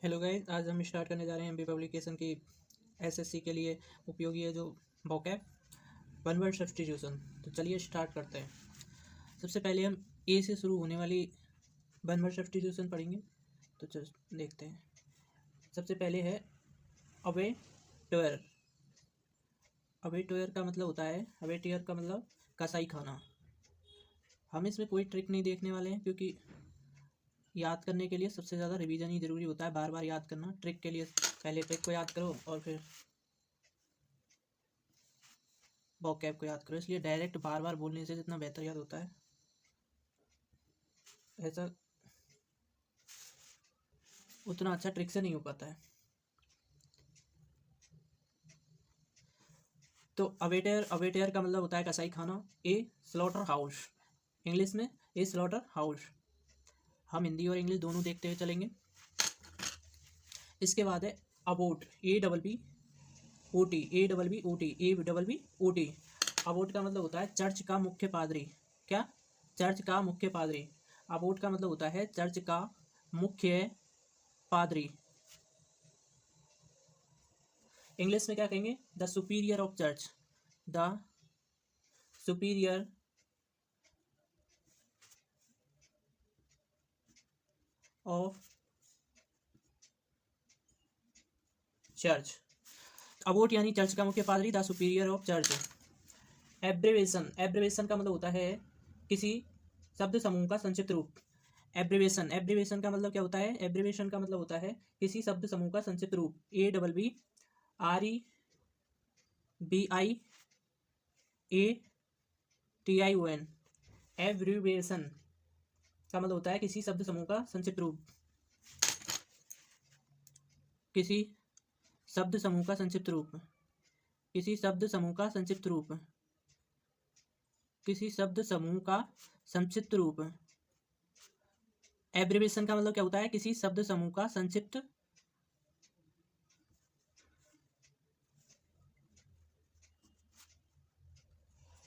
Hello guys, आज हम start करने जा रहे हैं एमपी पब्लिकेशन की एसएससी के लिए उपयोगी है जो vocab वन वर्ड सब्स्टिट्यूशन। तो चलिए स्टार्ट करते हैं। सबसे पहले हम ए से शुरू होने वाली वन वर्ड सब्स्टिट्यूशन पढ़ेंगे। तो चल देखते हैं। सबसे पहले है अवेटर। अवेटर का मतलब होता है, अवेटर का मतलब कसाई खाना। हम इसमें कोई ट्रिक नहीं देखने वाले हैं क्योंकि याद करने के लिए सबसे ज़्यादा रिवीजन ही ज़रूरी होता है, बार बार याद करना। ट्रिक के लिए पहले ट्रिक को याद करो और फिर vocab को याद करो, इसलिए डायरेक्ट बार बार बोलने से जितना बेहतर याद होता है ऐसा उतना अच्छा ट्रिक से नहीं हो पाता है। तो अवेटर, अवेटर का मतलब होता है कसाई खाना। ए स्लॉटर हाउस, इंग्लिश में ए स्लॉटर हाउस। हम हिंदी और इंग्लिश दोनों देखते हुए चलेंगे। इसके बाद है abbot, A double B O T, A double B O T, A double B O T. Abbot का मतलब होता है चर्च का मुख्य पादरी। क्या? चर्च का मुख्य पादरी। अबोट का मतलब होता है चर्च का मुख्य पादरी। इंग्लिश में क्या कहेंगे? The superior of church, the superior of church. Abode यानी चर्च का मुख्य पादरी, the superior of church. Abbreviation, abbreviation का मतलब होता है किसी शब्द समूह का संक्षिप्त रूप। एब्रीवेशन, एब्रीवेशन का मतलब क्या होता है? एब्रीवेशन का मतलब होता है किसी शब्द समूह का संक्षिप्त रूप। A double B R E B I A T I O N. Abbreviation का मतलब होता है किसी शब्द समूह का संक्षिप्त रूप। किसी शब्द समूह का संक्षिप्त रूप, किसी शब्द समूह का संक्षिप्त रूप, किसी शब्द समूह का संक्षिप्त रूप। एब्रीवेशन का मतलब क्या होता है? किसी शब्द समूह का संक्षिप्त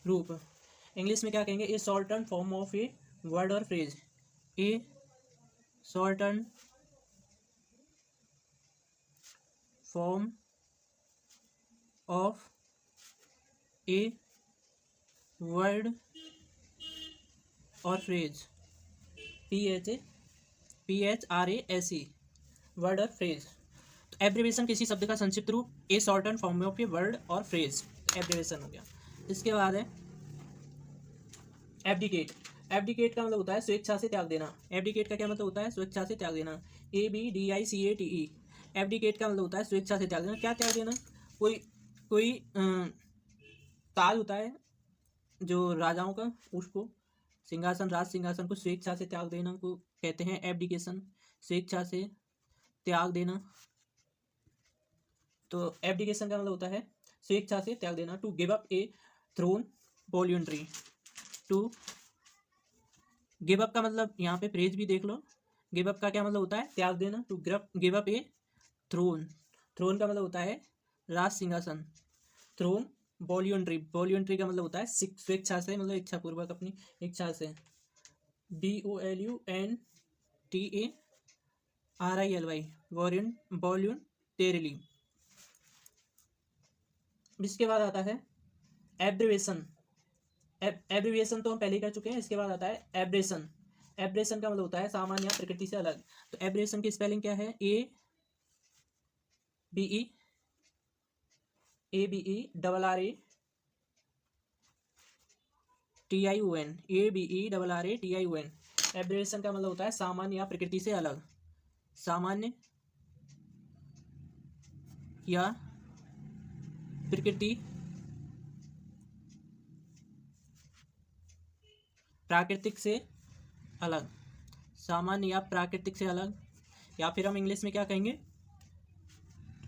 रूप। इंग्लिश में क्या कहेंगे? A shorten form of a word और phrase. A shorten form of a word और फ्रेज। PHRASE, वर्ड और फ्रेज। तो एब्रीवेशन किसी शब्द का संक्षिप्त रूप, a shorten form of a word और फ्रेज, एब्रीवेशन हो गया। इसके बाद है एब्डिकेट। एब्डिकेट का मतलब होता है स्वेच्छा से त्याग देना। एब्डिकेट का क्या मतलब होता है? स्वेच्छा से त्याग देना। ABDICATE। एब्डिकेट का मतलब होता है स्वेच्छा से त्याग देना। क्या त्याग देना? कोई कोई ताज होता है जो राजाओं का, उसको सिंहासन, राज सिंहासन को स्वेच्छा से त्याग देना को कहते हैं एब्डिकेशन, स्वेच्छा से त्याग देना। तो एब्डिकेशन का मतलब होता है स्वेच्छा से त्याग देना। To give up a throne voluntary. To give up का मतलब यहाँ पे फ्रेज भी देख लो। गिव अप का क्या मतलब होता है? त्याग देना। To give up a throne, throne का मतलब होता है राज सिंहासन। थ्रोन वॉल्यूंटरी, वॉल्यूंटरी का मतलब होता है स्वेच्छा से, मतलब इच्छा पूर्वक, अपनी इच्छा से। BOLUNTARILY, वॉल्यूंटेरिली। इसके बाद आता है एब्रीवेशन। एब्रीविएशन तो हम पहले कर चुके हैं। इसके बाद आता है एब्रेशन। एब्रेशन का मतलब होता है सामान्य या प्रकृति से अलग। तो एब्रेशन की स्पेलिंग क्या है? ABERRATION, ABERRATION। एब्रेशन का मतलब होता है सामान्य या प्रकृति से अलग। सामान्य या प्रकृति, प्राकृतिक से अलग, सामान्य या प्राकृतिक से अलग। या फिर हम इंग्लिश में क्या कहेंगे?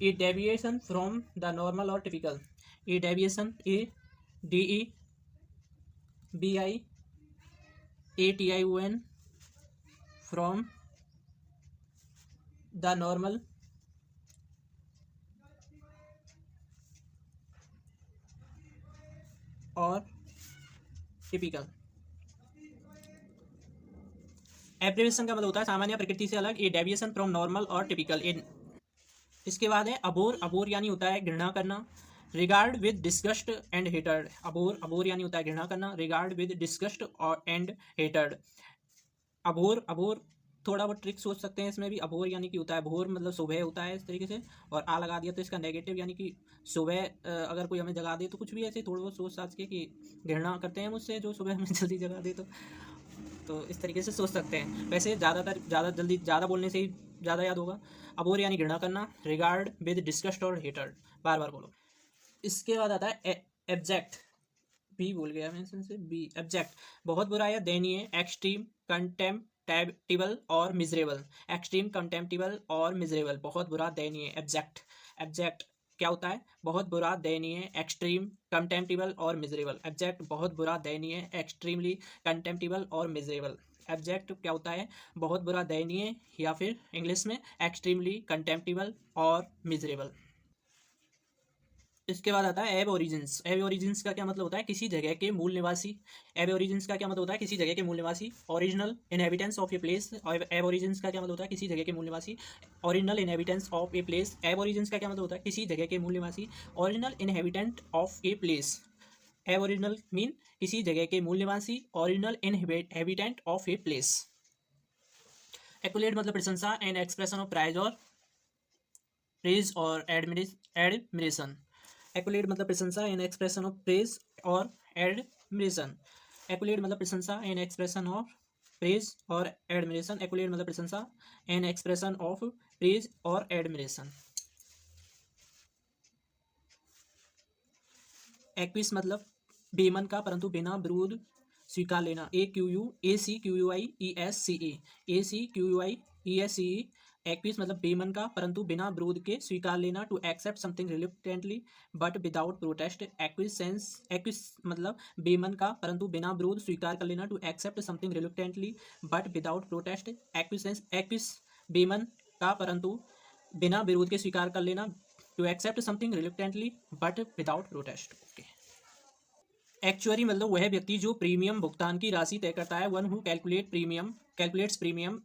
ए डेविएशन फ्रॉम द नॉर्मल और typical. A deviation, ADEVIATION, from the normal और टिपिकल। एब्रिवेशन का मतलब होता है सामान्य प्रकृति से अलग, ए डेविएशन फ्रॉम नॉर्मल और टिपिकल। इसके बाद है अबोर। अबोर यानी होता है घृणा करना। Regard with disgust and hatred. Abhor, abhor यानी होता है घृणा करना। रिगार्ड विद डिस्गस्ट और एंड हेटर्ड। अबोर, अबोर थोड़ा बहुत ट्रिक सोच सकते हैं इसमें भी। अबोर यानी कि होता है भोर, मतलब सुबह होता है इस तरीके से, और आ लगा दिया तो इसका नेगेटिव यानी कि सुबह अगर कोई हमें जगा दे तो कुछ भी ऐसे थोड़ा बहुत सोच साच के कि घृणा करते हैं हम उससे जो सुबह हमें जल्दी जगा दे, तो इस तरीके से सोच सकते हैं। वैसे ज़्यादातर ज़्यादा जल्दी ज़्यादा बोलने से ही ज़्यादा याद होगा। अबोर यानी घृणा करना। रिगार्ड विद डिस्गस्ट और हेटर्ड, बार बार बोलो। इसके बाद आता है एब्जेक्ट। बी भूल गया मैं इसमें से, बी एब्जेक्ट, बहुत बुरा या दयनीय, एक्सट्रीम, कंटेम्प्टेबल और मिजरेबल। एक्सट्रीम, कंटेम्प्टेबल और मिजरेबल, बहुत बुरा, दयनीय, एब्जेक्ट। एब्जेक्ट क्या होता है? बहुत बुरा, दयनीय, एक्सट्रीम, कंटेम्प्टेबल और मिजरेबल। एब्जेक्ट बहुत बुरा, दयनीय, एक्सट्रीमली, कंटेम्प्टेबल और मिजरेबल। एब्जेक्ट क्या होता है? बहुत बुरा, दयनीय, या फिर इंग्लिश में एक्सट्रीमली, कंटेम्प्टेबल और मिजरेबल। इसके बाद आता है एब ओरिजिन्स। एब ओरिजिन्स का क्या मतलब होता है? किसी जगह के मूल निवासी। एब ओरिजिन्स का क्या मतलब होता है? किसी जगह के मूल निवासी। Original inhabitants of a place. एब ओरिजिन्स का क्या मतलब होता है? किसी जगह के मूल निवासी। Original inhabitants of a place. एब ओरिजिन्स का क्या मतलब होता है? किसी जगह के मूल निवासी। Original inhabitant of a place. Aboriginal mean किसी जगह के मूल निवासी। Original inhabitant of a place. Accolade मतलब प्रशंसा एंड एक्सप्रेशन ऑफ प्राइज और प्रेज और एडमिरेशन। एक्युलेट मतलब प्रशंसा एंड एक्सप्रेशन ऑफ प्रेज और एडमिरेशन। एक्युलेट मतलब प्रशंसा एंड एक्सप्रेशन ऑफ प्रेज और एडमिरेशन। एक्युलेट मतलब प्रशंसा एंड एक्सप्रेशन ऑफ प्रेज और एडमिरेशन। एक्विस मतलब बेमन का परंतु बिना विरोध स्वीकार लेना। AQUACQUIESCE एक्विस मतलब बेमन का परंतु बिना विरोध के स्वीकार लेना। To accept something reluctantly but without protest. Acquiesce मतलब बेमन का परंतु बिना विरोध स्वीकार कर लेना। To accept something reluctantly but without protest. Acquiesce बेमन का परंतु बिना विरोध के स्वीकार कर लेना। To accept something reluctantly but without protest. Okay. Actuary मतलब वह व्यक्ति जो प्रीमियम भुगतान की राशि तय करता है। One who calculates premium.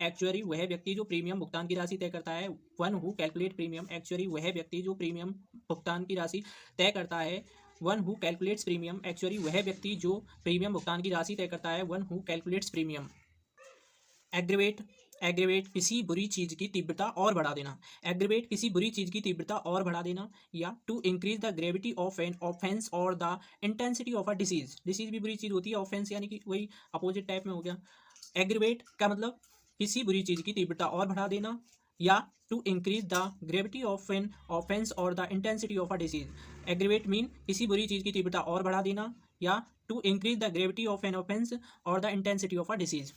Actuary वह व्यक्ति जो प्रीमियम भुगतान की राशि तय करता है। One who calculate premium. Actuary वह व्यक्ति जो प्रीमियम भुगतान की राशि तय करता है। One who calculates premium. Actuary वह व्यक्ति जो प्रीमियम भुगतान की राशि तय करता है। One who calculates premium. Aggravate किसी बुरी चीज की तीव्रता और बढ़ा देना। एग्रीवेट किसी बुरी चीज की तीव्रता और बढ़ा देना। या to increase the gravity of an offence और the intensity of a disease. Disease भी बुरी चीज होती है, ऑफेंस यानी कि वही अपोजिट टाइप में हो गया। एग्रीवेट का मतलब किसी बुरी चीज की तीव्रता और बढ़ा देना, या to increase the gravity of an offence और the intensity of a disease. Aggravate mean किसी बुरी चीज की तीव्रता और बढ़ा देना, या to increase the gravity of an offence और the intensity of a disease.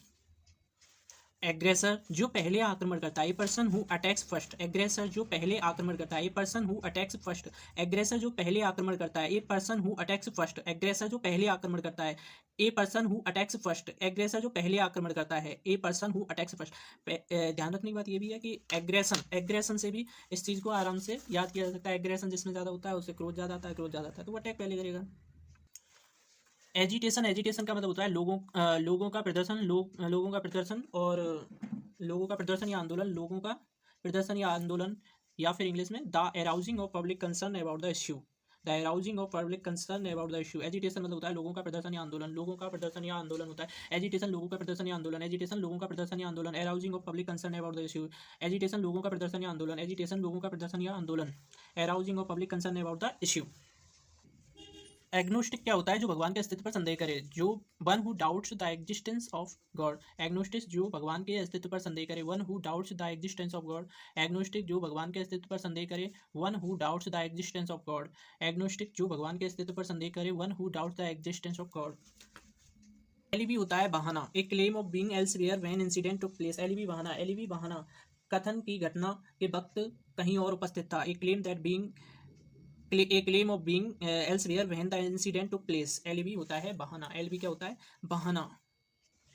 Aggressor जो पहले आक्रमण करता है। A person who attacks first. Aggressor जो पहले आक्रमण करता है। A person who attacks first. Aggressor जो पहले आक्रमण करता है। A person who attacks first. Aggressor जो पहले आक्रमण करता है। A person who attacks first. Aggressor जो पहले आक्रमण करता है। A person who attacks first. ध्यान रखने की बात यह भी है कि एग्रेशन से भी इस चीज़ को आराम से याद किया जा सकता है। एग्रेशन जिसमें ज़्यादा होता है उससे क्रोध ज़्यादा आता है, क्रोध ज़्यादा आता है तो वो अटैक पहले करेगा। एजिटेशन का मतलब होता है लोगों का प्रदर्शन, लोगों का प्रदर्शन और लोगों का प्रदर्शन या आंदोलन, लोगों का प्रदर्शन या आंदोलन, या फिर इंग्लिश में the arousing of public concern about the issue. The arousing of public concern about the issue. Agitation मतलब होता है लोगों का प्रदर्शन या आंदोलन, लोगों का प्रदर्शन या आंदोलन होता है। एजिटेशन लोगों का प्रदर्शन या आंदोलन, एजिटेशन लोगों का प्रदर्शन या आंदोलन। Arousing of public concern about the issue. Agitation लोगों का प्रदर्शन या आंदोलन, एजिटेशन लोगों का प्रदर्शन या आंदोलन। Arousing of public concern about the issue. Agnostic क्या होता है? जो भगवान के अस्तित्व पर संदेह करे। जो one who doubts the existence of God. Agnostic जो भगवान के अस्तित्व पर संदेह करे। One who doubts the existence of God. Agnostic जो भगवान के अस्तित्व पर संदेह करे। One who doubts the existence of God. Agnostic जो भगवान के अस्तित्व पर संदेह करे। One who doubts the existence of God. Alibi होता है बहाना। A claim of being elsewhere when incident took place. Alibi बहाना। एलिबी बहाना कथन की घटना के वक्त कहीं और उपस्थित था। A claim that being a claim of being elsewhere when the incident took place. Alibi होता है बहाना। एलिबी क्या होता है? बहाना।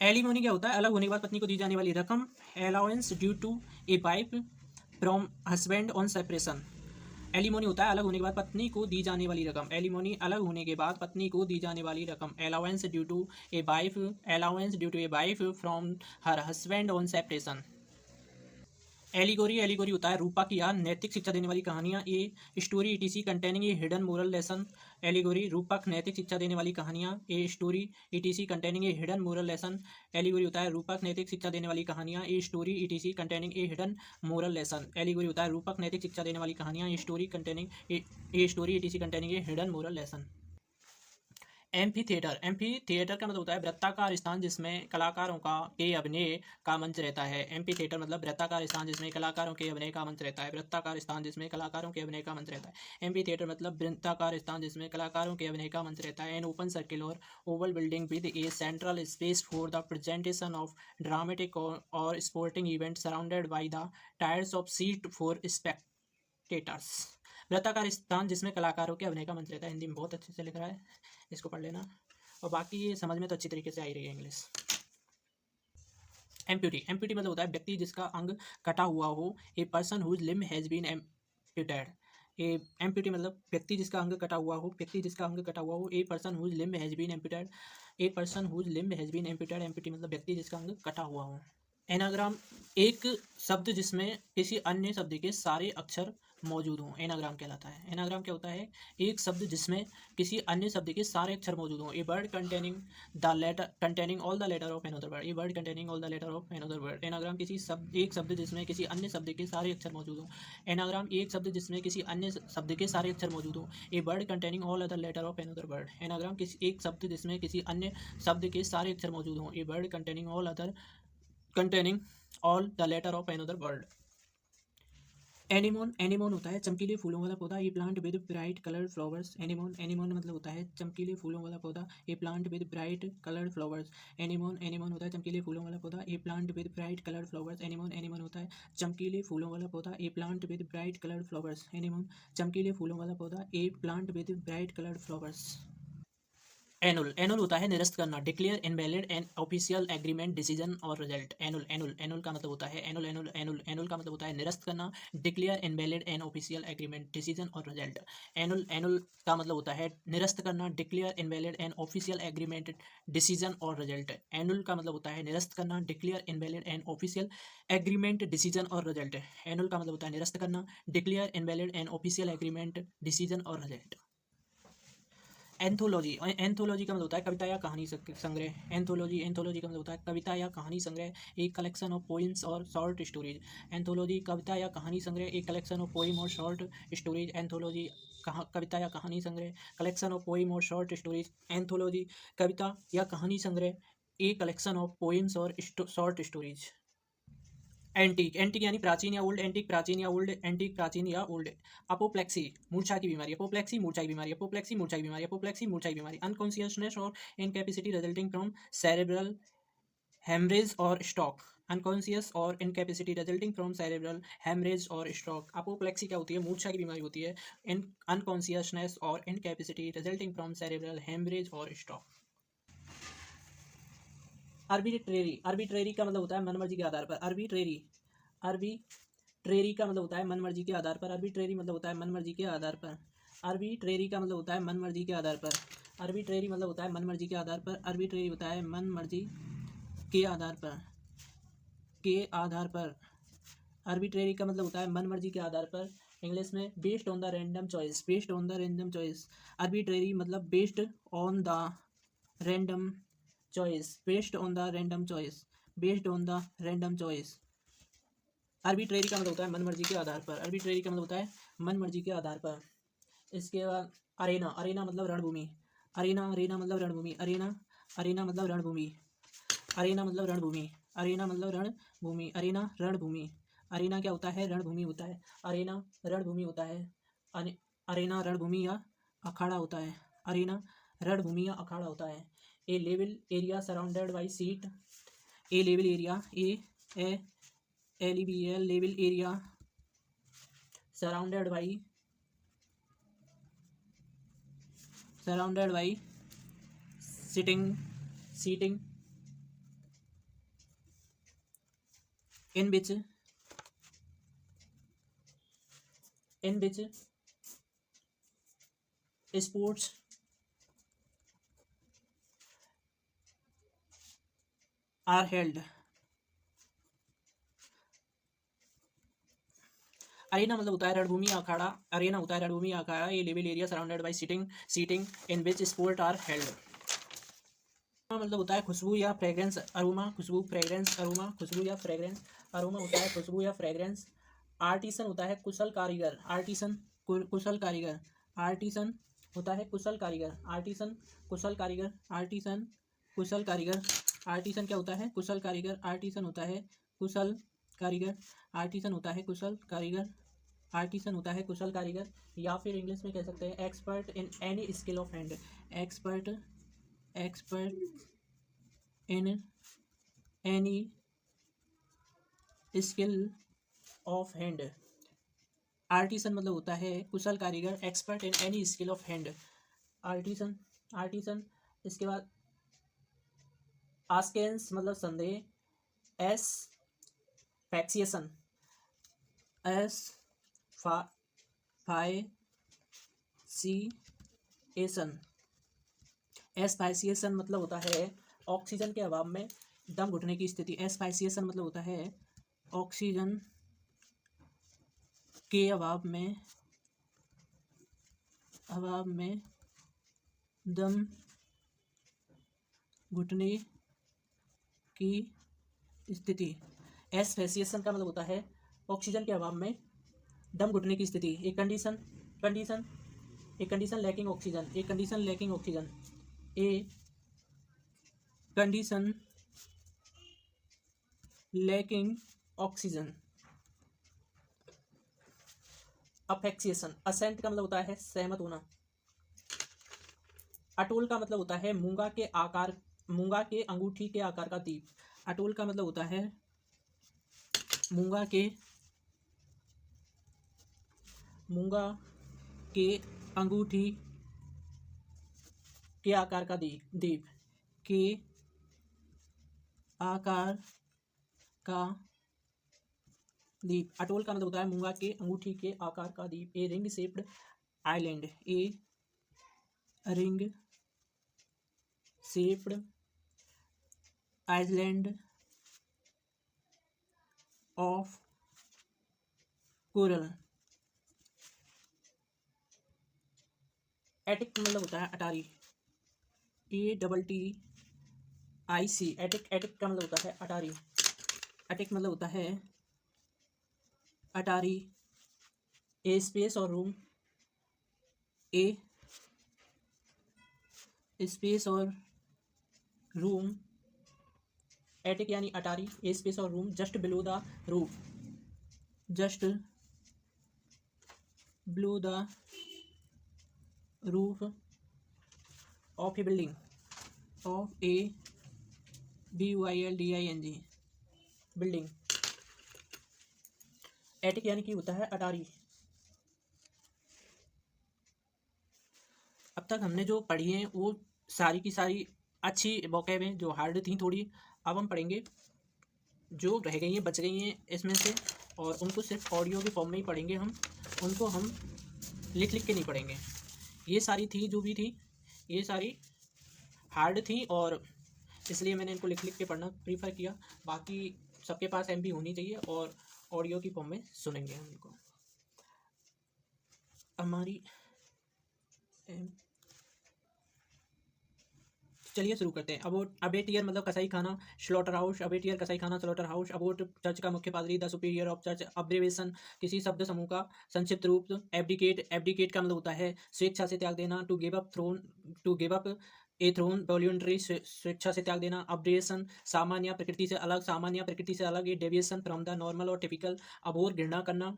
एलिमोनी क्या होता है? अलग होने के बाद पत्नी को दी जाने वाली रकम। Allowance due to a wife from husband on separation. Alimony होता है अलग होने के बाद पत्नी को दी जाने वाली रकम। एलिमोनी अलग होने के बाद पत्नी को दी जाने वाली रकम। Allowance due to a wife, allowance due to a wife from her husband on separation. Allegory, allegory होता है रूपक या नैतिक शिक्षा देने वाली कहानियाँ। A story etc containing a hidden moral lesson. Allegory रूपक नैतिक शिक्षा देने वाली कहानियाँ। A story etc containing a hidden moral lesson. Allegory होता है रूपक नैतिक शिक्षा देने वाली कहानियाँ। A story etc containing a hidden moral lesson. Allegory होता है रूपक नैतिक शिक्षा देने वाली कहानियाँ। A story containing A story etc containing a hidden moral lesson. Amphi theatre, amphi theatre का मतलब होता है वृत्ताकार स्थान जिसमें कलाकारों का के अभिनय का मंच रहता है। एम्फी थिएटर मतलब वृत्ताकार स्थान जिसमें कलाकारों के अभिनय का मंच रहता है। वृत्ताकार स्थान जिसमें कलाकारों के अभिनय का मंच रहता है। एम्फी थिएटर मतलब वृत्ताकार स्थान जिसमें कलाकारों के अभिनय का मंच रहता है। एन ओपन सर्किल और oval building with a central space for the presentation of dramatic और sporting event surrounded by the tiers of seat for spectators. वृत्ताकार स्थान जिसमें कलाकारों के अभिनय का मंच रहता है। हिंदी में बहुत अच्छे से लिख रहा है, इसको पढ़ लेना। और बाकी ये समझ में तो अच्छी तरीके से आई रही है इंग्लिश। एम्प्यूटी, एम्प्यूटी मतलब होता है व्यक्ति जिसका अंग कटा हुआ हो। A person whose limb has been amputated. A amputee मतलब व्यक्ति जिसका अंग कटा हुआ हो, व्यक्ति जिसका अंग कटा हुआ हो। A person whose limb has been amputated. A person whose limb has been amputated. Amputee मतलब व्यक्ति जिसका अंग कटा हुआ हो। एनाग्राम एक शब्द जिसमें किसी अन्य शब्द के सारे अक्षर मौजूद हों, एनाग्राम कहलाता है। एनाग्राम क्या होता है? एक शब्द जिसमें किसी अन्य शब्द के सारे अक्षर मौजूद हों। A word containing the letter containing all the letter of another word. A word containing all the letter of another word. Anagram किसी शब्द एक शब्द जिसमें किसी अन्य शब्द के सारे अक्षर मौजूद हों। एनाग्राम एक शब्द जिसमें किसी अन्य शब्द के सारे अक्षर मौजूद हों। A word containing all other letter of another word. Anagram किसी एक शब्द जिसमें किसी अन्य शब्द के सारे अक्षर मौजूद हों। A word containing all other containing all the letter of another word. Anemone, anemone होता है चमकीले फूलों वाला पौधा। A plant with bright coloured flowers. Anemone, anemone मतलब होता है चमकीले फूलों वाला पौधा। A plant with bright coloured flowers. Anemone, anemone होता है चमकीले फूलों वाला पौधा। A plant with bright coloured flowers. Anemone, anemone होता है चमकीले फूलों वाला पौधा। A plant with bright coloured flowers. Anemone, चमकीले फूलों वाला पौधा। A plant with bright coloured flowers. Annual, annual होता है निरस्त करना। Declare invalid an official agreement decision और रिजल्ट। एनुअल, एनुअल, एनुअल का मतलब होता है एनुअल, एनुअल, एनुअल, एनुअल का मतलब होता है निरस्त करना। Declare invalid an official agreement decision और रिजल्ट। एनुअल, एनुअल का मतलब होता है निरस्त करना। Declare invalid an official agreement decision और रिजल्ट। एनुअल का मतलब होता है निरस्त करना। Declare invalid an official agreement decision और रिजल्ट। एनुअल का मतलब होता है निरस्त करना। Declare invalid an official agreement decision और रिजल्ट। एंथोलॉजी, एंथोलॉजी का मतलब होता है कविता या कहानी संग्रह। एंथोलॉजी, एंथोलॉजी का मतलब होता है कविता या कहानी संग्रह। एक कलेक्शन ऑफ पोइम्स और शॉर्ट स्टोरीज। एंथोलॉजी कविता या कहानी संग्रह। एक कलेक्शन ऑफ पोइम और शॉर्ट स्टोरीज। एंथोलॉजी कविता या कहानी संग्रह, कलेक्शन ऑफ पोइम और शॉर्ट स्टोरीज। एंथोलॉजी कविता या कहानी संग्रह, ए कलेक्शन ऑफ पोइम्स और शॉर्ट स्टोरीज। एंटीक, एंटीक यानी प्राचीन या ओल्ड। एंटीक प्राचीन या ओल्ड। एंटीक प्राचीन या ओल्ड। अपोप्लेक्सी मूर्छा की बीमारी। अपोप्लेक्सी मूर्छा की बीमारी। अपोप्लेक्सी मूर्छा की बीमारी। अपोप्लेक्सी मूर्छा की बीमारी। अनकॉन्शियसनेस और incapacity resulting from cerebral haemorrhage और स्ट्रोक। अनकॉन्शियस और incapacity resulting from cerebral haemorrhage और स्ट्रोक। अपोप्लेक्सी क्या होती है? मूर्छा की बीमारी होती है। इन अनकॉन्शियसनेस और incapacity resulting from cerebral haemorrhage और स्ट्रोक। आर्बिट्रेरी, आर्बिट्रेरी का मतलब होता है मनमर्जी के आधार पर। आर्बिट्रेरी, आर्बिट्रेरी का मतलब होता है मनमर्जी के आधार पर। आर्बिट्रेरी मतलब होता है मनमर्जी के आधार पर। आर्बिट्रेरी का मतलब होता है मनमर्जी के आधार पर। आर्बिट्रेरी मतलब होता है मनमर्जी के आधार पर। आर्बिट्रेरी होता है मनमर्जी के आधार पर, के आधार पर। आर्बिट्रेरी का मतलब होता है मनमर्जी के आधार पर। इंग्लिश में based on the random choice, based on the random choice. Arbitrary मतलब based on the random choice, based on the random choice, based on the random choice. Arbitrary का मतलब होता है मनमर्जी के आधार पर। आर्बिट्रेरी का मतलब होता है मनमर्जी के आधार पर। इसके बाद अरेना, अरेना मतलब रणभूमि। अरेना, अरेना मतलब रणभूमि। अरेना, अरेना मतलब रणभूमि। अरेना मतलब रणभूमि। अरेना मतलब रणभूमि। अरेना रणभूमि। अरेना क्या होता है? रणभूमि होता है। अरेना रणभूमि होता है। अरेना रणभूमि या अखाड़ा होता है। अरेना रणभूमि या अखाड़ा होता है। A level area surrounded by seat. A level area, a LEVEL level area surrounded by seating in which sports are held. Arena मतलब होता है रणभूमि अखाड़ा। अरेना होता है रणभूमि अखाड़ा। ये living area surrounded by seating in which sport are held. मतलब होता है खुशबू या फ्रेग्रेंस अरोमा। खुशबू फ्रेग्रेंस अरोमा। खुशबू या फ्रेग्रेंस अरोमा होता है खुशबू या फ्रेग्रेंस। आर्टिसन होता है कुशल कारीगर। आर्टिसन कुशल कारीगर। आर्टिसन होता है कुशल कारीगर। आर्टिसन कुशल कारीगर। आर्टिसन कुशल कारीगर। आर्टिसन क्या होता है? कुशल कारीगर। आर्टिसन होता है कुशल कारीगर। आर्टिसन होता है कुशल कारीगर। आर्टिसन होता है कुशल कारीगर। या फिर इंग्लिश में कह सकते हैं expert in any skill of hand. Expert expert in any skill of hand. Artisan मतलब होता है कुशल कारीगर। Expert in any skill of hand. Artisan artisan. इसके बाद आस्केंस मतलब संदेह। एस फैक्सिएशन। एस फाइसिएशन। एस्पाइसिएशन मतलब होता है ऑक्सीजन के अभाव में दम घुटने की स्थिति। एस्पाइसिएशन मतलब होता है ऑक्सीजन के अभाव में दम घुटने की स्थिति। एस्फेसिएशन का मतलब होता है ऑक्सीजन के अभाव में दम घुटने की स्थिति। एक कंडीशन लैकिंग ऑक्सीजन। एक condition lacking oxygen. A condition lacking oxygen. Asphyxiation. Assent का मतलब होता है सहमत होना। अटोल का मतलब होता है मूंगा के अंगूठी के आकार का द्वीप। अटोल का मतलब होता है मूंगा के अंगूठी के आकार का द्वीप। के आकार का द्वीप। अटोल का मतलब होता है मूंगा के अंगूठी के आकार का द्वीप। A ring shaped island. A ring shaped island of coral. Attic मतलब होता है अटारी। ATTIC। एटिक का मतलब होता है अटारी। एटिक मतलब होता है अटारी। ए स्पेस और रूम। ए स्पेस और रूम। एटिक यानी अटारी। ए स्पेस और room just below the roof. Just below the roof of A building. Of A BUILDING building. Attic यानी कि होता है अटारी। अब तक हमने जो पढ़ी है वो सारी की सारी अच्छी वोकैब हैं जो हार्ड थी थोड़ी। अब हम पढ़ेंगे जो रह गई हैं बच गई हैं इसमें से, और उनको सिर्फ ऑडियो के फॉर्म में ही पढ़ेंगे हम। उनको हम लिख के नहीं पढ़ेंगे। ये सारी थी जो भी थी ये सारी हार्ड थी और इसलिए मैंने इनको लिख के पढ़ना प्रीफर किया। बाकी सबके पास MB होनी चाहिए और ऑडियो की फॉर्म में सुनेंगे हम इनको। हमारी चलिए शुरू करते हैं। अबोट ईयर मतलब कसाई खाना स्लॉटर हाउस। अबेट ईयर कसाई खाना स्लॉटर हाउस। अबोट चर्च का मुख्य पादरी द सुपीरियर ऑफ चर्च। अब्रेवेशन किसी शब्द समूह का संक्षिप्त रूप। एब्डिकेट का मतलब होता है स्वेच्छा से त्याग देना। To give up a throne voluntary स्वेच्छा से त्याग देना। अब्रेशन सामान्य प्रकृति से अलग। A deviation from the normal और टिपिकल। अबोर घृणा करना।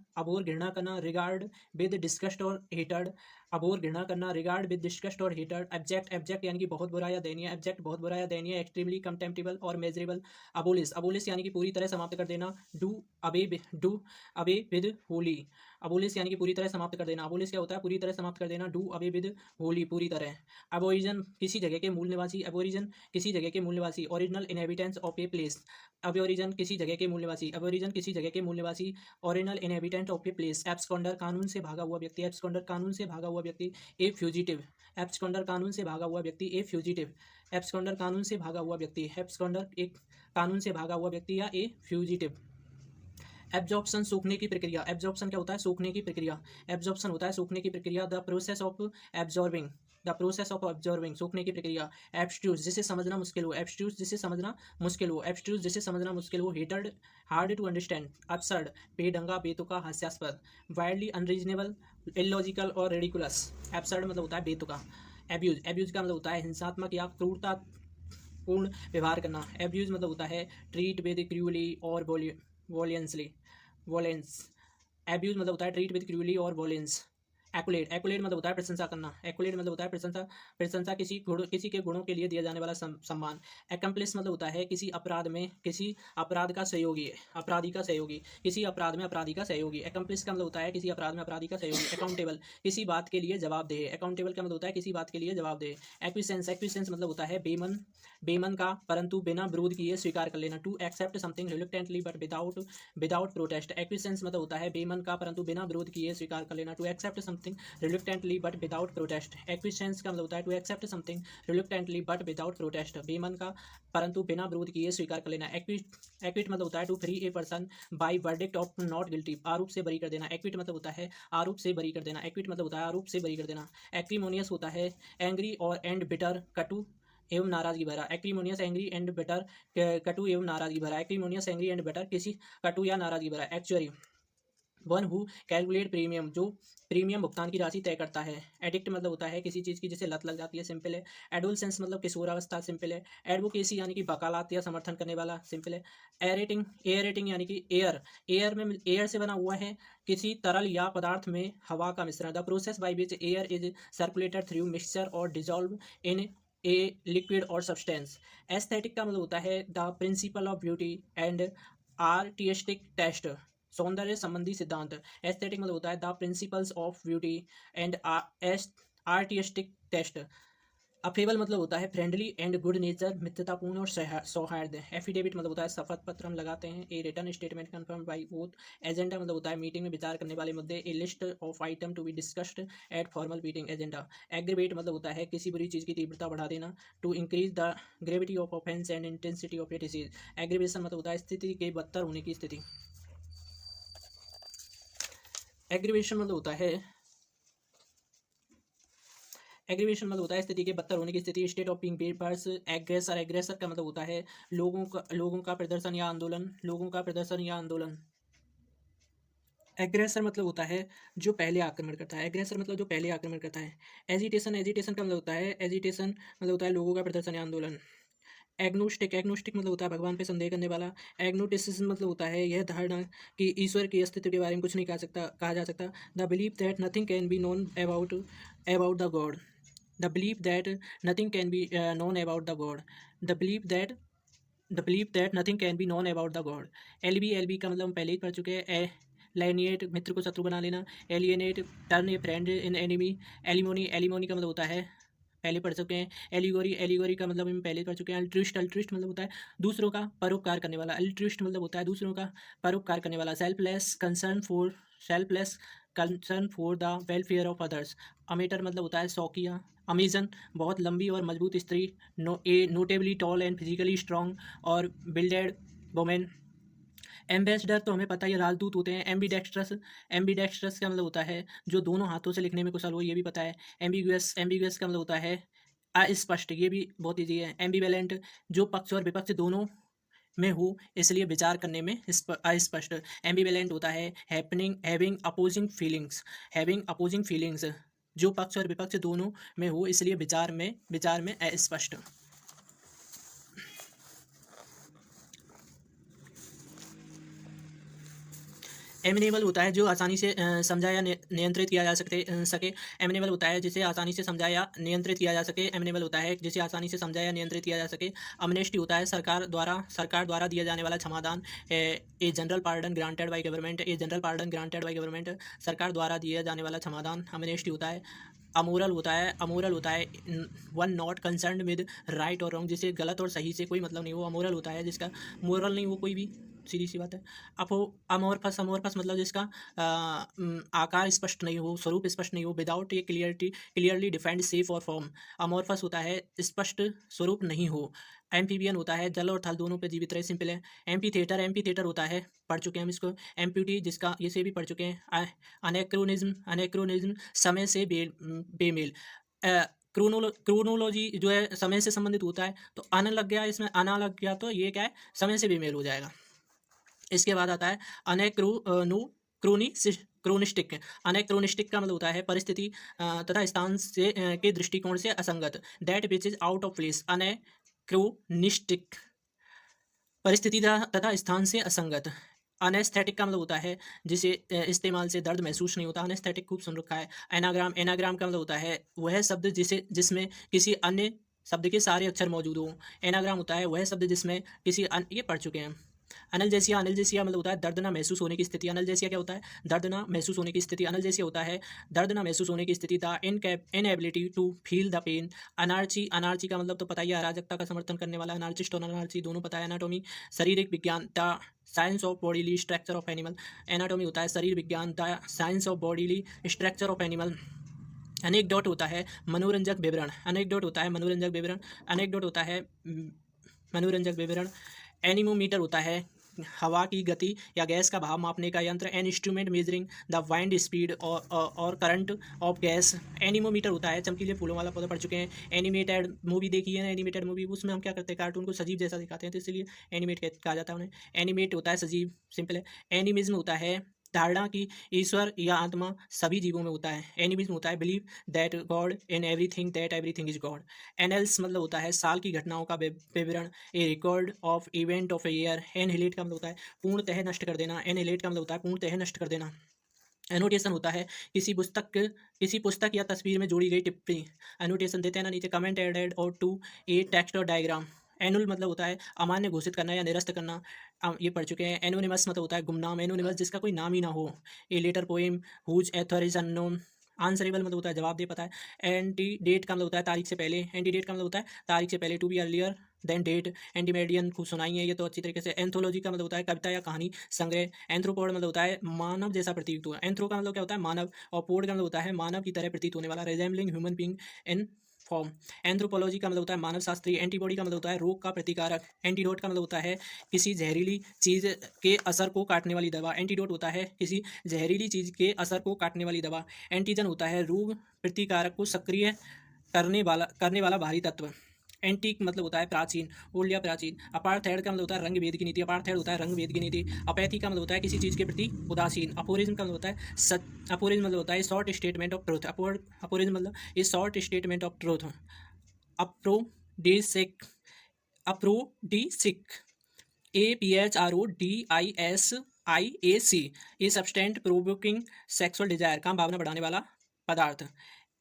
रिगार्ड विद डिस्गस्ट और हेटर्ड। अबोर घृणा करना रिगार्ड विद डिस्गस्ट और हेटर्ड। एब्जेक्ट यानी कि बहुत बुरा या दयनीय। एक्सट्रीमली कंटेम्प्टेबल और मेजरेबल। अबोलिश यानी कि पूरी तरह समाप्त कर देना। Do away with Holi. Abolish यानी कि पूरी तरह समाप्त कर देना। अबोलिश क्या होता है? पूरी तरह समाप्त कर देना। डू अवे विद होली पूरी तरह। अबोरिजिन किसी जगह के मूल निवासी। Original inhabitants of a place. Aborigine किसी जगह के मूल निवासी। Original inhabitant of a place. Absconder कानून से भागा हुआ हुआ व्यक्ति ए फ्यूजिटिव। एब्सकॉन्डर कानून से भागा हुआ व्यक्ति ए फ्यूजिटिव। एब्सकॉन्डर कानून से भागा हुआ व्यक्ति, एब्सकॉन्डर एक कानून से भागा हुआ व्यक्ति या ए फ्यूजिटिव। एब्जॉर्प्शन सूखने की प्रक्रिया। एब्जॉर्प्शन क्या होता है? सूखने की प्रक्रिया। एब्जॉर्प्शन होता है सूखने की प्रक्रिया। The process of absorbing, the process of observing, सूखने की प्रक्रिया। एब्स्ट्यूज जिसे समझना मुश्किल हो, एब्स्ट्यूज जिसे समझना मुश्किल हो, एब्स्ट्यूज जिसे समझना मुश्किल हो। Hated, hard to understand, absurd, बेढंगा, बेतुका, हास्यास्पद। वाइल्डली अनरीजनेबल, इलॉजिकल और रेडिकुलस। एब्सर्ड मतलब होता है बेतुका। एब्यूज, एब्यूज का मतलब होता है हिंसात्मक या क्रूरता पूर्ण व्यवहार करना। एब्यूज मतलब होता है ट्रीट विद क्रूअली और वॉलेंसली, वॉलेंस। एब्यूज मतलब होता है ट्रीट विद क्रूअली और वॉलेंस। एक्युलेट, एक्युलेट मतलब होता है प्रशंसा करना। एक्युलेट मतलब होता है प्रशंसा, प्रशंसा किसी के गुणों के लिए दिया जाने वाला सम्मान। एकम्प्लिस मतलब होता है किसी अपराध में किसी अपराध का सहयोगी, अपराधी का सहयोगी, किसी अपराध में अपराधी का सहयोगी। एकम्प्लिस का मतलब होता है किसी अपराध में अपराधी का सहयोगी। अकाउंटेबल, किसी बात के लिए जवाबदेह। अकाउंटेबल का मतलब होता है किसी बात के लिए जवाबदेह। एक्विसेंस, एक्विसेंस मतलब होता है बेमन, बेमन का परंतु बिना विरोध किए स्वीकार कर लेना। To accept something reluctantly but without protest. Acquiescence मतलब होता है बेमन का परंतु बिना विरोध किए स्वीकार कर लेना। To accept something reluctantly but without protest. Acquiescence का मतलब होता है to accept something reluctantly but without protest, बेमन का परंतु बिना विरोध किए स्वीकार कर लेना। एक्विट मतलब होता है to free a person by verdict of not guilty, आरोप से बरी कर देना। एक्विट मतलब होता है आरोप से बरी कर देना। एक्विट मतलब होता है आरोप से बरी कर देना। एक्रीमोनियस होता है एंग्री और एंड बिटर, कटु एवं नाराजगी भरा। एक्रीमोनियस, एंग्री एंड बिटर, कटु एवं नाराजगी भरा। एक्रीमोनियस, एंग्री एंड बिटर, किसी कटु या नाराजगी भरा। Actuary, one who calculate premium, जो प्रीमियम भुगतान की राशि तय करता है। एडिक्ट मतलब होता है किसी चीज़ की जिसे लत लग जाती है, सिंपल है। एडोलसेंस मतलब किशोरावस्था, सिंपल है। एडवोकेसी यानी कि वकालत या समर्थन करने वाला, सिंपल है। एरेटिंग, एयरेटिंग यानी कि एयर, एयर में एयर से बना हुआ है किसी तरल या पदार्थ में हवा का मिश्रण। The process by which air is circulated through mixture और डिजॉल्व इन ए लिक्विड और सब्सटेंस। एस्थेटिक का मतलब होता है the principle of beauty and artistic taste, सौंदर्य संबंधी सिद्धांत। एस्थेटिक मतलब होता है the principles of beauty and artistic taste. Affable मतलब होता है फ्रेंडली एंड गुड नेचर, मित्रतापूर्ण और सौहार्द। एफिडेविट मतलब होता है शपथ पत्र हम लगाते हैं। A written statement confirm by oath. Agenda मतलब होता है मीटिंग में विचार करने वाले मुद्दे। A list of item to be discussed at formal meeting, agenda. Aggravate मतलब होता है किसी बुरी चीज़ की तीव्रता बढ़ा देना। To increase the gravity of offence and intensity of a disease. Aggravation मतलब होता है स्थिति के बदतर होने की स्थिति। एग्रीवेशन मतलब होता है, एग्रीवेशन मतलब होता है स्थिति के बदतर होने की स्थिति। State of being papers. Aggressor, aggressor का मतलब होता है लोगों का प्रदर्शन या आंदोलन, लोगों का प्रदर्शन या आंदोलन। एग्रेसर मतलब होता है जो पहले आक्रमण करता है। एग्रेसर मतलब जो पहले आक्रमण करता है। एजिटेशन, एजिटेशन का मतलब होता है एजिटेशन मतलब होता है लोगों का प्रदर्शन या आंदोलन। एग्नोस्टिक, एग्नोस्टिक मतलब होता है भगवान पे संदेह करने वाला। एग्नोटिसिज्म मतलब होता है यह धारणा कि ईश्वर की अस्तित्व के बारे में कुछ नहीं कहा जा सकता। The believe that nothing can be known about the God. The believe that nothing can be known about the God. The believe that nothing can be known about the God. एलबी का मतलब हम पहले ही पढ़ चुके हैं। एलिनेट, मित्र को शत्रु बना लेना। Alienate, turn A friend in enemy. Alimony, alimony का मतलब होता है पहले पढ़ चुके हैं। एलिगोरी, एलिगोरी का मतलब हम पहले पढ़ चुके हैं। अल्ट्रिस्ट, अल्ट्रिस्ट मतलब होता है दूसरों का परोपकार करने वाला। अल्ट्रिस्ट मतलब होता है दूसरों का परोपकार करने वाला। Selfless concern for the welfare of others. Amateur मतलब होता है शौकिया। अमेजन, बहुत लंबी और मजबूत स्त्री। Notably tall and physically strong और बिल्डेड वोमेन। एम्बेसडर तो हमें पता ही है राजदूत होते हैं। एम्बीडेक्स्ट्रस, एम्बीडेक्स्ट्रस का मतलब होता है जो दोनों हाथों से लिखने में कुशल हो, ये भी पता है। एम्बिगुअस, एम्बिगुअस का मतलब होता है अस्पष्ट, ये भी बहुत ईजी है। एम्बिवेलेंट, जो पक्ष और विपक्ष दोनों में हो इसलिए विचार करने में अस्पष्ट। एम्बिवेलेंट होता है हैविंग अपोजिंग फीलिंग्स, जो पक्ष और विपक्ष दोनों में हो इसलिए विचार में अस्पष्ट। एमिनेबल होता है जो आसानी से समझा या नियंत्रित किया जा सके। एमिनेबल होता है जिसे आसानी से समझा या नियंत्रित किया जा सके। एमिनेबल होता है जिसे आसानी से समझा या नियंत्रित किया जा सके। अमनेस्टी होता है सरकार द्वारा दिया जाने वाला क्षमादान। A general pardon granted by government. A general pardon granted by government, सरकार द्वारा दिया जाने वाला क्षमादान अमनेस्टी होता है। अमोरल होता है one not concern with right और रॉन्ग, जिसे गलत और सही से कोई मतलब नहीं, वो अमोरल होता है जिसका मोरल नहीं वो कोई भी सीधी सी बात है। अपो अमोरफस, अमोरफस मतलब जिसका आकार स्पष्ट नहीं हो, स्वरूप स्पष्ट नहीं हो, विदाउट ए क्लियरली डिफाइंड शेप और फॉर्म। अमोरफस होता है स्पष्ट स्वरूप नहीं हो। एम्फीबियन होता है जल और थल दोनों पे जीवित रहे, सिंपल है। एम्फीथिएटर, एम्फीथिएटर होता है, पढ़ चुके हैं हम इसको। एम्प्यूटी जिसका इसे भी पढ़ चुके हैं। अनेक्रोनिज्म, अनेक्रोनिज्म समय से बेमेल। क्रोनोलॉजी जो है समय से संबंधित होता है, तो आना लग गया, इसमें आना लग गया तो ये क्या है, समय से बेमेल हो जाएगा। इसके बाद आता है क्रोनिस्टिक। अनेक्रोनिस्टिक का मतलब होता है परिस्थिति तथा स्थान से के दृष्टिकोण से असंगत। That which is out of place. Anachronistic परिस्थिति तथा स्थान से असंगत। अनेस्थेटिक का मतलब होता है जिसे इस्तेमाल से दर्द महसूस नहीं होता। अनेस्थेटिक खूब सुन रखा है। एनाग्राम, एनाग्राम का मतलब होता है वह शब्द जिसमें किसी अन्य शब्द के सारे अक्षर मौजूद हो। एनाग्राम होता है वह शब्द जिसमें किसी ये पढ़ चुके हैं। एनाल्जेसिया, एनाल्जेसिया मतलब होता है दर्द ना महसूस होने की स्थिति। एनाल्जेसिया क्या होता है, दर्द ना महसूस होने की स्थिति। एनाल्जेसिया होता है दर्द ना महसूस होने की स्थिति। The inability to feel the pain. Anarchy, anarchy का मतलब तो पता ही है, अराजकता का समर्थन करने वाला। अनार्चिस्ट और अनार्ची दोनों पता है। एनाटॉमी, शारीरिक विज्ञान। The science of bodily structure of animal. Anatomy होता है शरीर विज्ञान। The science of bodily structure of animal. Anecdote होता है मनोरंजक विवरण। अनेक्डोट होता है मनोरंजक विवरण। अनेक्डोट होता है मनोरंजक विवरण। एनीमोमीटर होता है हवा की गति या गैस का भाव मापने का यंत्र। An instrument measuring the wind speed और करंट ऑफ गैस। एनीमोमीटर होता है चमकीले फूलों वाला पौधा, पढ़ चुके हैं। एनिमेटेड मूवी देखी है ना, एनिमेटेड मूवी, उसमें हम क्या करते हैं, कार्टून को सजीव जैसा दिखाते हैं, तो इसलिए एनिमेट कहा जाता है उन्हें। एनिमेट होता है सजीव, सिंपल है। एनिमिज्म होता है धारणा की ईश्वर या आत्मा सभी जीवों में होता है। एनिमिज्म होता है believe that god in everything, that everything is god. Annals मतलब होता है साल की घटनाओं का विवरण। A record of event of a year. Annihilate का मतलब होता है पूर्णतः नष्ट कर देना। एनहिलेट का मतलब होता है पूर्णतः नष्ट कर देना। एनोटेशन होता है किसी पुस्तक या तस्वीर में जोड़ी गई टिप्पणी। एनोटेशन देते हैं ना नीचे, कमेंट एडेड और टू ए टेक्स्ट और डायग्राम। एनुअल मतलब होता है अमान्य घोषित करना या निरस्त करना, ये पढ़ चुके हैं। एनोनिमस मतलब होता है गुमनाम। एनोनिमस जिसका कोई नाम ही ना हो। A letter poem whose author is unknown. Answerable मतलब होता है जवाब दे, पता है। एंटी डेट का मतलब होता है तारीख से पहले। एंटी डेट का मतलब होता है तारीख से पहले, to be earlier than date. एंटीमेडियन खूब सुनाई है ये तो अच्छी तरीके से। एंथोलॉजी का मतलब होता है कविता या कहानी संग्रह। एंथ्रोपोड मतलब होता है मानव जैसा प्रतीत हुआ। एंथ्रो का मतलब क्या होता है मानव, और पोड का मतलब होता है मानव की तरह प्रतीत होने वाला, resembling human being in form. Anthropology का मतलब होता है मानव शास्त्री। एंटीबॉडी का मतलब होता है रोग का प्रतिकारक। एंटीडोट का मतलब होता है किसी जहरीली चीज़ के असर को काटने वाली दवा। एंटीडोट होता है किसी जहरीली चीज़ के असर को काटने वाली दवा। एंटीजन होता है रोग प्रतिकारक को सक्रिय करने वाला भारी तत्व। एंटीक मतलब होता है प्राचीन, ओल्ड या प्राचीन। अपार्थाइड का मतलब होता है रंग भेद की नीति। अपार्थाइड होता है रंग भेद की नीति। अपैथी का मतलब होता है किसी चीज़ के प्रति उदासीन। अपोरिज्म का मतलब होता है अपोरिज्म मतलब होता है short statement of truth. Aphorism मतलब ये short statement of truth. Aphrodisiac, aphrodisiac, APHRODISIAC, ये सब्सटेंट प्रोवोकिंग सेक्सुअल डिजायर, काम भावना बढ़ाने वाला पदार्थ।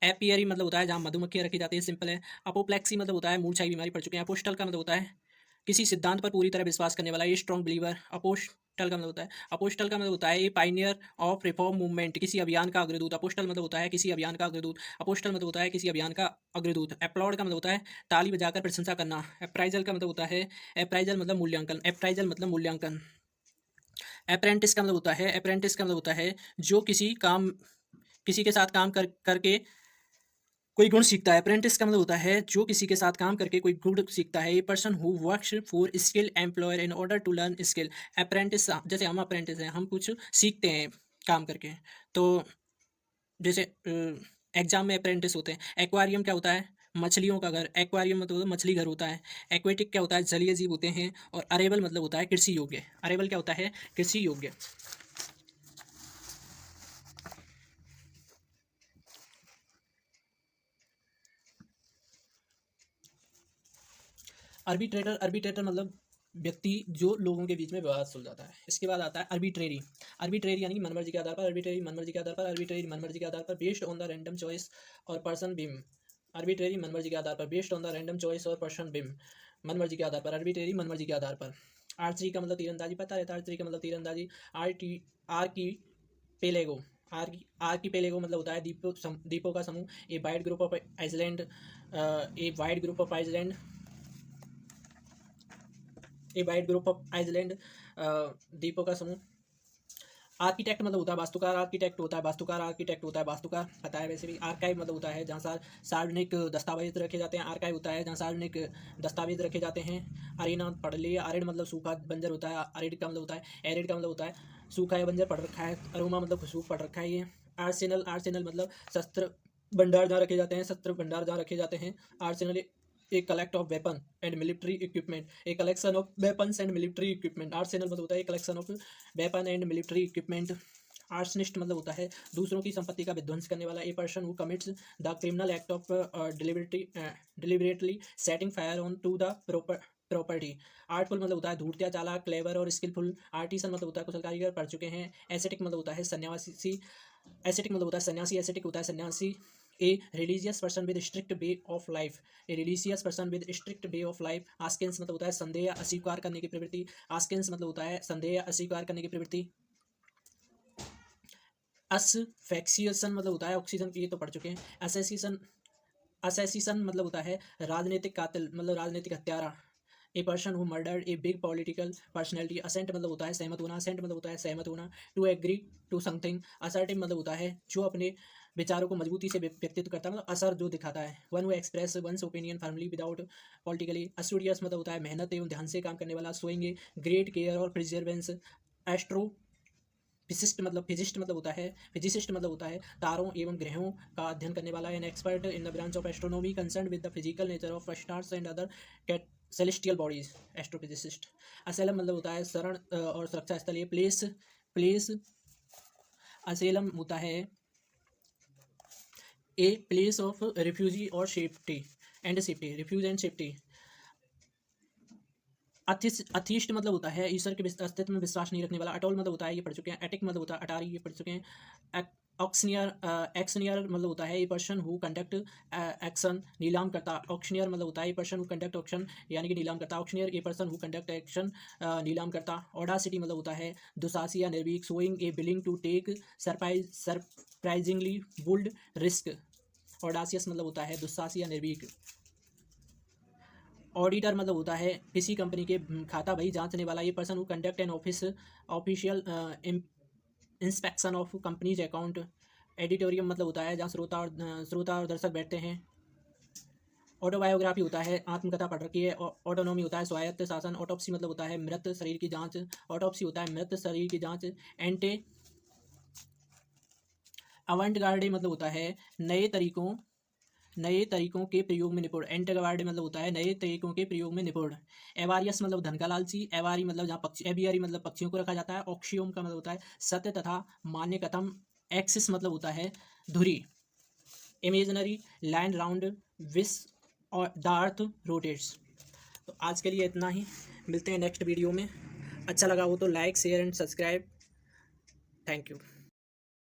एपियरी मतलब होता है जहाँ मधुमक्खियाँ रखी जाती है, सिंपल है। अपोप्लेक्सी मतलब होता है मूर्छा की बीमारी, पड़ चुके हैं। अपोस्टल का मतलब होता है किसी सिद्धांत पर पूरी तरह विश्वास करने वाला, ये स्ट्रॉन्ग बिलीवर। अपोस्टल का मतलब होता है ये पाइनियर ऑफ रिफॉर्म मूवमेंट, किसी अभियान का अग्रदूत। अपोस्टल मतलब होता है किसी अभियान का अग्रदूत। अपोस्टल मतलब होता है किसी अभियान का अग्रदूत। एप्लॉड का मतलब होता है ताली बजाकर प्रशंसा करना। अप्राइजल का मतलब होता है अप्राइजल मतलब मूल्यांकन। अप्राइजल मतलब मूल्यांकन। अप्रेंटिस का मतलब होता है जो किसी के साथ काम करके कोई गुण सीखता है। अप्रेंटिस का मतलब होता है जो किसी के साथ काम करके कोई गुण सीखता है। A person who works for skill employer in order to learn skill. Apprentice, जैसे हम अप्रेंटिस हैं, हम कुछ सीखते हैं काम करके, तो जैसे एग्जाम में अप्रेंटिस होते हैं। एक्वारियम क्या होता है, मछलियों का घर। एक्वारियम मतलब मछली घर होता है। एक्वेटिक क्या होता है, जलीय जीव होते हैं। और अरेबल मतलब होता है कृषि योग्य। अरेबल क्या होता है, कृषि योग्य। आर्बिट्रेटर, आर्बिट्रेटर मतलब व्यक्ति जो लोगों के बीच में विवाद सुलझाता है। इसके बाद आता है आर्बिट्रेरी। आर्बिट्रेरी यानी कि मनमर्जी के आधार पर। आर्बिट्रेरी मनमर्जी के आधार पर। आर्बिट्रेरी मनमर्जी के आधार पर based on the random choice और पर्सन बिम। आर्बिट्रेरी मनमर्जी के आधार पर based on the random choice और पर्सन बिम, मनमर्जी के आधार पर। आर्बिट्रेरी मनमर्जी के आधार पर। आर्चरी का मतलब तीरंदाजी, पता रहता है आर्चरी का मतलब तीरंदाजी। आर की पेलेगो, आर की पेलेगो मतलब होता है द्वीपों का समूह। A wide group of island, a wide group of island, a wide group of island दीपों का समूह। आर्किटेक्ट मतलब होता है वास्तुकार, आर्किटेक्ट होता है वास्तुकार, आर्किटेक्ट होता है वास्तुकार, पता है वैसे भी। आर्काइव मतलब होता है जहाँ सार्वजनिक दस्तावेज रखे जाते हैं, आर्काइव होता है जहाँ सार्वजनिक दस्तावेज रखे जाते हैं। अरीना पढ़ लिए। अरिड मतलब सूखा बंजर होता है, अरिड का मतलब होता है, एरिड का मतलब होता है सूखा या बंजर पढ़ रखा है। अरोमा मतलब खुशबू पढ़ रखा है ये। आर्सेनल, आर्सेनल मतलब शस्त्र भंडार जहाँ रखे जाते हैं, शस्त्र भंडार जहाँ रखे जाते हैं। Arsenal A collect of weapon and military equipment, a collection of weapons and military equipment. Arsenal मतलब होता है collection of weapon and military equipment. Arsonist मतलब होता है दूसरों की संपत्ति का विध्वंस करने वाला। A person who commits the criminal act of deliberately setting fire on to the property. Artful मतलब होता है धूर्त्या, चालाक, क्लेवर और स्किलफुल। आर्टिसन मतलब होता है कुशल कारीगर, पढ़ चुके हैं। एसेटिक मतलब होता है सन्यासी, एसेटिक मतलब होता है सन्यासी, एसेटिक होता है सन्यासी। A religious person with strict way of life, a religious person with strict way of life. Askance मतलब होता है संदेह या अस्वीकार करने की प्रवृत्ति, आस्केंस मतलब होता है संदेह या अस्वीकार करने की प्रवृत्ति। असफेक्सिएशन मतलब होता है ऑक्सीजन की, ये तो पढ़ चुके हैं। असेसिशन, असेसिशन मतलब होता है राजनीतिक कातिल, मतलब राजनीतिक हत्यारा। A person who murdered a big political personality. Assent मतलब होता है सहमत होना, असेंट मतलब होता है सहमत होना। To agree to something. Assertive मतलब होता है जो अपने विचारों को मजबूती से व्यक्तित्व करता है, मतलब असर जो दिखाता है। One who express one's opinion firmly without politically. अस्टूडियस मतलब होता है मेहनत एवं ध्यान से काम करने वाला। सोइंग ए ग्रेट केयर और प्रिजर्वेंस। एस्ट्रो फिजिस्ट मतलब होता है, फिजिसिस्ट मतलब होता है तारों एवं ग्रहों का अध्ययन करने वाला। An expert in the branch of astronomy concern with the physical nature of stars and other celestial bodies, astrophysicist. Asylum मतलब होता है शरण और सुरक्षा स्थल। ये प्लेस, प्लेस असेलम होता है ए प्लेस ऑफ रिफ्यूजी और safety and safety, refuge and safety. Atheist मतलब होता है ईश्वर के अस्तित्व में विश्वास नहीं रखने वाला। अटोल मतलब होता है, ये पढ़ चुके हैं। एटिक मतलब होता है अटारी, ये पढ़ चुके हैं। ऑक्शनियर, एक्शनियर मतलब होता है a person who conduct action, नीलाम करता। ऑक्शनियर मतलब होता है a person who conduct auction, यानी कि नीलाम करता। Auctioneer a person who conduct action, नीलाम करता। ऑडासिटी मतलब होता है दुसाहसी या निर्भीक। Showing a willing to take surprisingly bold risk. Audacious मतलब होता है दुस्साहसी या निर्भीक। ऑडिटर मतलब होता है किसी कंपनी के खाता बही जांचने वाला। ये person who conduct an official inspection of companies account. Auditorium मतलब होता है जहाँ श्रोता और दर्शक बैठते हैं। ऑटोबायोग्राफी होता है आत्मकथा पढ़ रखी है। ऑटोनॉमी होता है स्वायत्त शासन। ऑटोप्सी मतलब होता है मृत शरीर की जांच, ऑटोप्सी होता है मृत शरीर की जांच। एंटे अवंटगार्डे मतलब होता है नए तरीकों के प्रयोग में निपुण। एंटगार्ड मतलब होता है नए तरीकों के प्रयोग में निपुण। एवारियस मतलब धन का लालची। एवारी मतलब जहाँ पक्षी, एवियरी मतलब पक्षियों को रखा जाता है। ऑक्सियोम का मतलब होता है सत्य तथा मान्य कथन। एक्सिस मतलब होता है धुरी। इमेजिनरी लैंड राउंड विस और द अर्थ रोटेट्स। तो आज के लिए इतना ही, मिलते हैं नेक्स्ट वीडियो में। अच्छा लगा हो तो like share and subscribe. Thank you.